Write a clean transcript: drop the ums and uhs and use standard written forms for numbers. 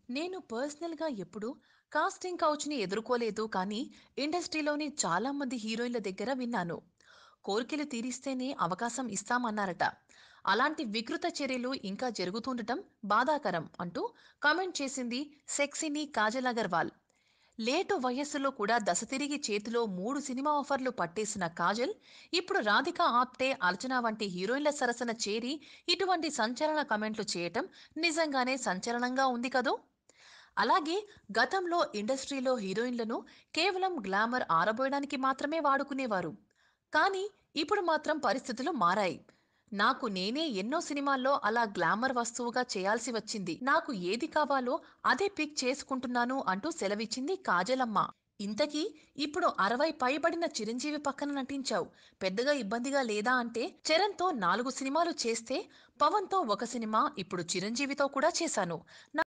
నేను పర్సనల్‌గా ఎప్పుడూ కాస్టింగ్ కౌచ్‌ని ఎదుర్కోలేదు కానీ, ఇండస్ట్రీలోని చాలా మంది హీరోయిన్ల దగ్గర విన్నాను. కోరికలు తీరిస్తేనే అవకాశం ఇస్తామన్నారట. అలాంటి వికృత చర్యలు ఇంకా జరుగుతుండటం బాధాకరం అంటూ కామెంట్ చేసింది సెక్సీని కాజల్ అగర్వాల్. లేటు వయస్సులో కూడా దశ తిరిగి చేతిలో 3 సినిమా ఆఫర్లు పట్టేసిన కాజల్, ఇప్పుడు రాధిక ఆప్టే, అర్చన వంటి హీరోయిన్ల సరసన చేరి ఇటువంటి సంచలన కామెంట్లు చేయటం నిజంగానే సంచలనంగా ఉంది కదూ! అలాగే గతంలో ఇండస్ట్రీలో హీరోయిన్లను కేవలం గ్లామర్ ఆరబోయడానికి మాత్రమే వాడుకునేవారు. కానీ ఇప్పుడు మాత్రం పరిస్థితులు మారాయి. నాకు నేనే ఎన్నో సినిమాల్లో అలా గ్లామర్ వస్తువుగా చేయాల్సి వచ్చింది. నాకు ఏది కావాలో అదే పిక్ చేసుకుంటున్నాను అంటూ సెలవిచ్చింది కాజలమ్మ. ఇంతకీ ఇప్పుడు 60 పైబడిన చిరంజీవి పక్కన నటించావు. పెద్దగా ఇబ్బందిగా లేదా అంటే, చరణ్‌తో 4 సినిమాలు చేస్తే, పవన్‌తో ఒక సినిమా, ఇప్పుడు చిరంజీవితో కూడా చేశాను.